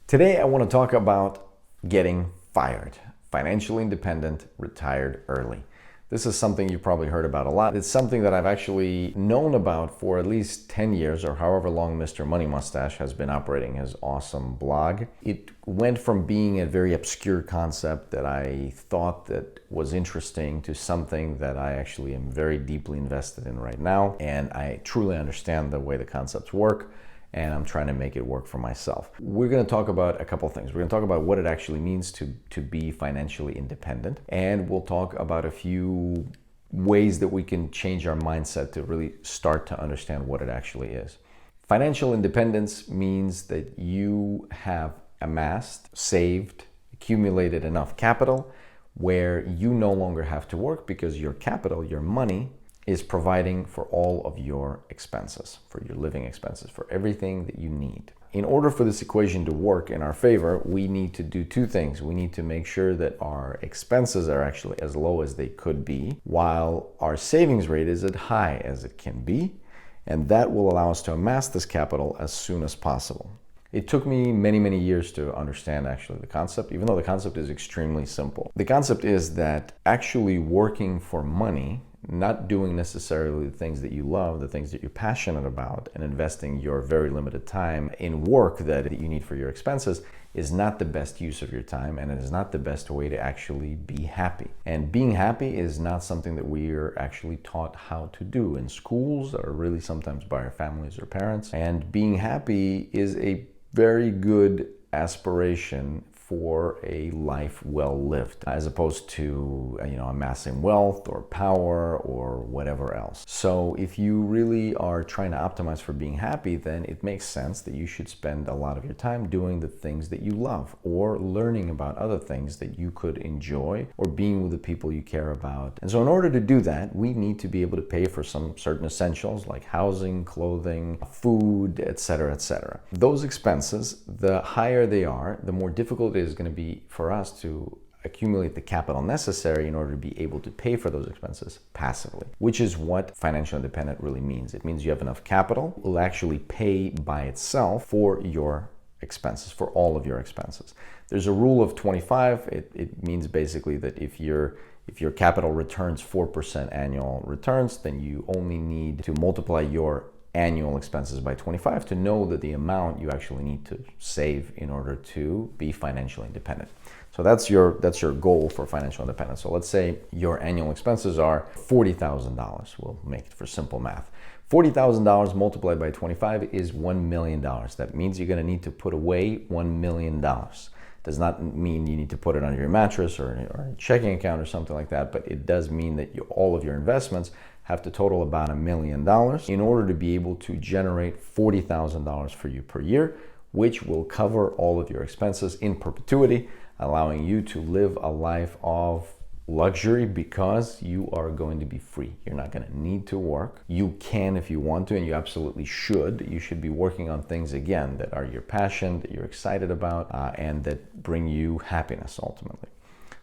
Today, I want to talk about getting fired, financially independent, retired early. This is something you've probably heard about a lot. It's something that I've actually known about for at least 10 years or however long Mr. Money Mustache has been operating his awesome blog. It went from being a very obscure concept that I thought that was interesting to something that I actually am very deeply invested in right now. And I truly understand the way the concepts work, and I'm trying to make it work for myself. We're going to talk about a couple things. We're going to talk about what it actually means to be financially independent, and we'll talk about a few ways that we can change our mindset to really start to understand what it actually is. Financial independence means that you have amassed, saved, accumulated enough capital where you no longer have to work because your capital, your money, is providing for all of your expenses, for your living expenses, for everything that you need. In order for this equation to work in our favor, we need to do two things. We need to make sure that our expenses are actually as low as they could be, while our savings rate is as high as it can be, and that will allow us to amass this capital as soon as possible. It took me many years to understand actually the concept, even though the concept is extremely simple. The concept is that actually working for money, not doing necessarily the things that you love, the things that you're passionate about, and investing your very limited time in work that you need for your expenses is not the best use of your time, and it is not the best way to actually be happy. And being happy is not something that we are actually taught how to do in schools or really sometimes by our families or parents. And being happy is a very good aspiration for a life well lived, as opposed to amassing wealth or power or whatever else. So if you really are trying to optimize for being happy, then it makes sense that you should spend a lot of your time doing the things that you love, or learning about other things that you could enjoy, or being with the people you care about. And so in order to do that, we need to be able to pay for some certain essentials like housing, clothing, food, etc., etc. Those expenses, the higher they are, the more difficult it is going to be for us to accumulate the capital necessary in order to be able to pay for those expenses passively, which is what financial independence really means. It means you have enough capital, will actually pay by itself for your expenses, for all of your expenses. There's a rule of 25. It means basically that if your capital returns 4% annual returns, then you only need to multiply your annual expenses by 25 to know that the amount you actually need to save in order to be financially independent. So that's your goal for financial independence. So let's say your annual expenses are $40,000. We'll make it for simple math. $40,000 multiplied by 25 is $1 million. That means you're going to need to put away $1 million. Does not mean you need to put it under your mattress or a checking account or something like that, but it does mean that all of your investments have to total about $1 million in order to be able to generate $40,000 for you per year, which will cover all of your expenses in perpetuity, allowing you to live a life of luxury because you are going to be free. You're not going to need to work. You can if you want to, and you absolutely should. You should be working on things again that are your passion, that you're excited about, and that bring you happiness ultimately.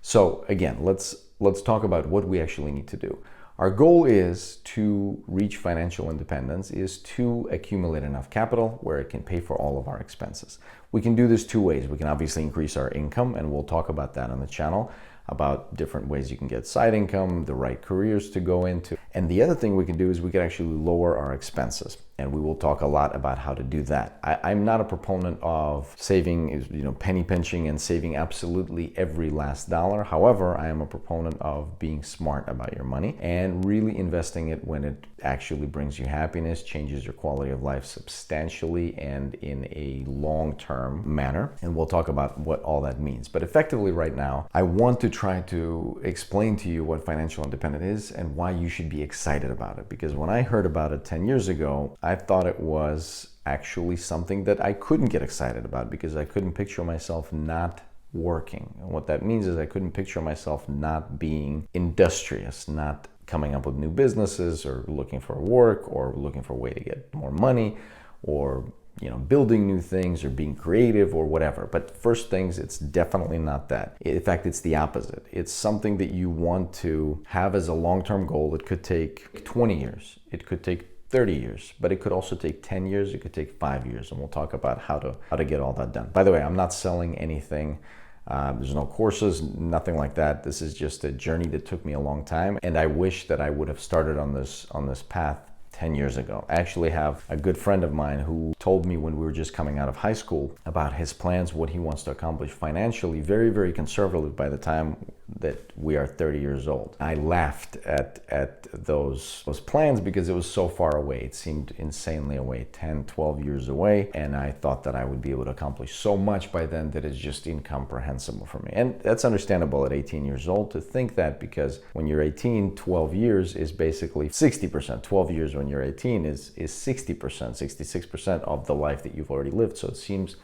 So again, let's talk about what we actually need to do. Our goal is to reach financial independence, is to accumulate enough capital where it can pay for all of our expenses. We can do this two ways. We can obviously increase our income, and we'll talk about that on the channel, about different ways you can get side income, the right careers to go into. And the other thing we can do is we can actually lower our expenses. And we will talk a lot about how to do that. I'm not a proponent of saving, penny pinching and saving absolutely every last dollar. However, I am a proponent of being smart about your money and really investing it when it actually brings you happiness, changes your quality of life substantially and in a long-term manner. And we'll talk about what all that means. But effectively right now, I want to try to explain to you what financial independence is and why you should be excited about it. Because when I heard about it 10 years ago, I thought it was actually something that I couldn't get excited about because I couldn't picture myself not working. And what that means is I couldn't picture myself not being industrious, not coming up with new businesses or looking for work or looking for a way to get more money or building new things or being creative or whatever. But first things, it's definitely not that. In fact, it's the opposite. It's something that you want to have as a long-term goal. It could take 20 years. It could take 30 years, but it could also take 10 years, it could take 5 years, and we'll talk about how to get all that done. By the way, I'm not selling anything. There's no courses, nothing like that. This is just a journey that took me a long time, and I wish that I would have started on this path 10 years ago. I actually have a good friend of mine who told me when we were just coming out of high school about his plans, what he wants to accomplish financially, very, very conservative by the time that we are 30 years old. I laughed at those plans because it was so far away. It seemed insanely away, 10, 12 years away. And I thought that I would be able to accomplish so much by then that it's just incomprehensible for me. And that's understandable at 18 years old to think that, because when you're 18, 12 years is basically 60%. 12 years when you're 18 is 60%, 66% of the life that you've already lived. So it seems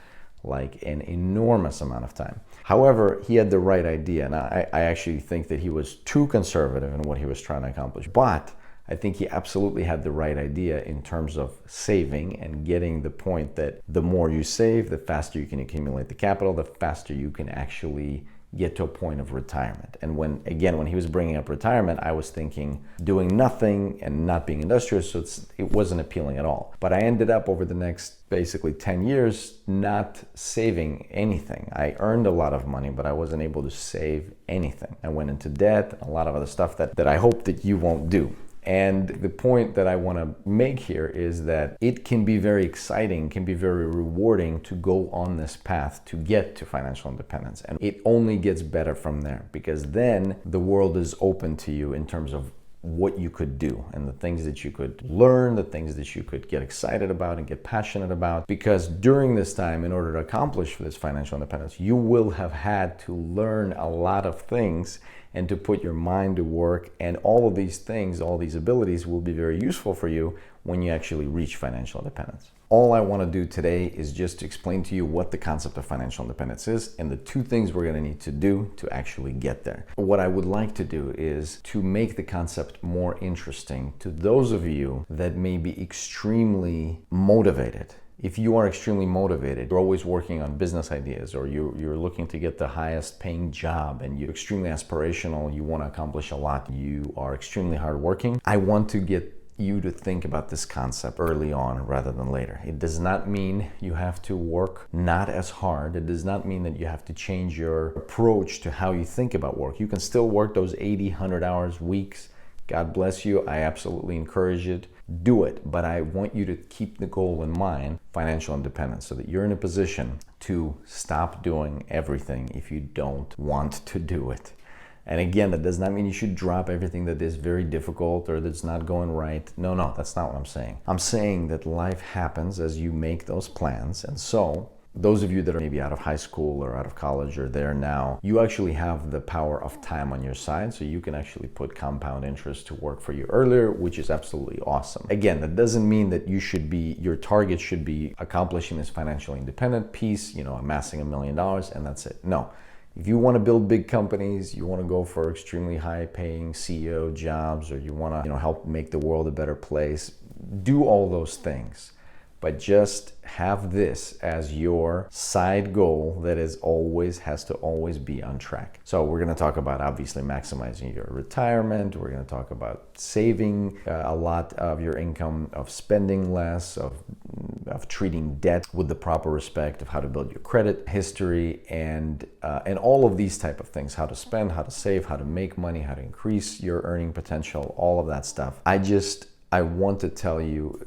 like an enormous amount of time. However, he had the right idea, and I actually think that he was too conservative in what he was trying to accomplish. But I think he absolutely had the right idea in terms of saving and getting the point that the more you save, the faster you can accumulate the capital, the faster you can actually get to a point of retirement. And when he was bringing up retirement, I was thinking doing nothing and not being industrious, so it wasn't appealing at all. But I ended up over the next basically 10 years not saving anything. I earned a lot of money, but I wasn't able to save anything. I went into debt, a lot of other stuff that I hope that you won't do. And the point that I want to make here is that it can be very exciting, can be very rewarding to go on this path to get to financial independence. And it only gets better from there, because then the world is open to you in terms of what you could do and the things that you could learn, the things that you could get excited about and get passionate about. Because during this time, in order to accomplish this financial independence, you will have had to learn a lot of things and to put your mind to work. And all of these things, all these abilities will be very useful for you when you actually reach financial independence. All I want to do today is just to explain to you what the concept of financial independence is and the two things we're going to need to do to actually get there. What I would like to do is to make the concept more interesting to those of you that may be extremely motivated. If you are extremely motivated, you're always working on business ideas, or you're looking to get the highest paying job, and you're extremely aspirational, you want to accomplish a lot, you are extremely hardworking, I want to get you to think about this concept early on rather than later. It does not mean you have to work not as hard. It does not mean that you have to change your approach to how you think about work. You can still work those 80, 100 hours, weeks. God bless you. I absolutely encourage it. Do it. But I want you to keep the goal in mind, financial independence, so that you're in a position to stop doing everything if you don't want to do it. And again, that does not mean you should drop everything that is very difficult or that's not going right. No, that's not what I'm saying. I'm saying that life happens as you make those plans. And so those of you that are maybe out of high school or out of college or there now, you actually have the power of time on your side, so you can actually put compound interest to work for you earlier, which is absolutely awesome. Again, that doesn't mean that your target should be accomplishing this financially independent piece, amassing $1 million and that's it. No. If you want to build big companies, you want to go for extremely high-paying CEO jobs, or you want to, help make the world a better place, do all those things. But just have this as your side goal that has to always be on track. So we're going to talk about obviously maximizing your retirement. We're going to talk about saving a lot of your income, of spending less, of treating debt with the proper respect, of how to build your credit history, and all of these type of things: how to spend, how to save, how to make money, how to increase your earning potential, all of that stuff. I want to tell you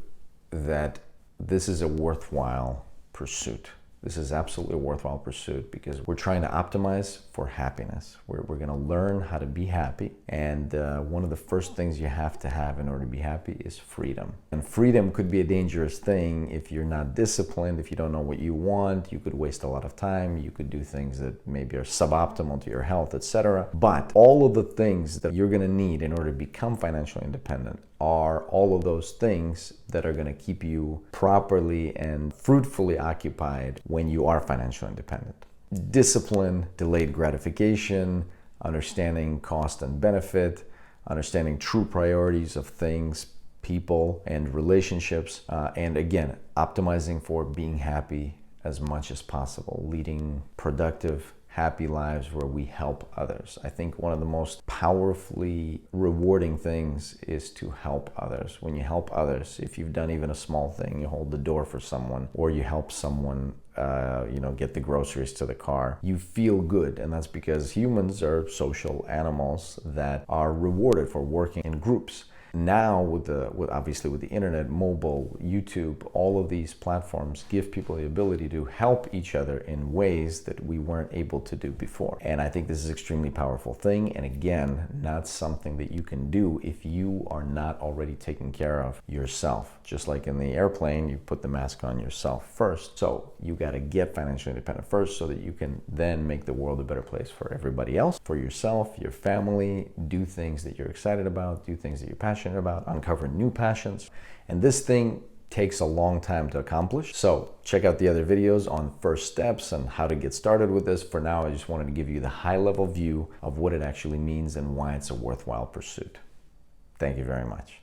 that this is a worthwhile pursuit. This is absolutely a worthwhile pursuit because we're trying to optimize for happiness. We're going to learn how to be happy. And one of the first things you have to have in order to be happy is freedom. And freedom could be a dangerous thing if you're not disciplined, if you don't know what you want. You could waste a lot of time. You could do things that maybe are suboptimal to your health, etc. But all of the things that you're going to need in order to become financially independent are all of those things that are going to keep you properly and fruitfully occupied when you are financially independent. Discipline, delayed gratification, understanding cost and benefit, understanding true priorities of things, people, and relationships, and again, optimizing for being happy as much as possible, leading productive, happy lives where we help others. I think one of the most powerfully rewarding things is to help others. When you help others, if you've done even a small thing, you hold the door for someone, or you help someone get the groceries to the car, you feel good. And that's because humans are social animals that are rewarded for working in groups. Now with obviously with the internet, mobile, YouTube, all of these platforms give people the ability to help each other in ways that we weren't able to do before. And I think this is an extremely powerful thing. And again, not something that you can do if you are not already taking care of yourself. Just like in the airplane, you put the mask on yourself first. So you got to get financially independent first so that you can then make the world a better place for everybody else, for yourself, your family. Do things that you're excited about, do things that you're passionate about, uncover new passions. And this thing takes a long time to accomplish. So check out the other videos on first steps and how to get started with this. For now, I just wanted to give you the high level view of what it actually means and why it's a worthwhile pursuit. Thank you very much.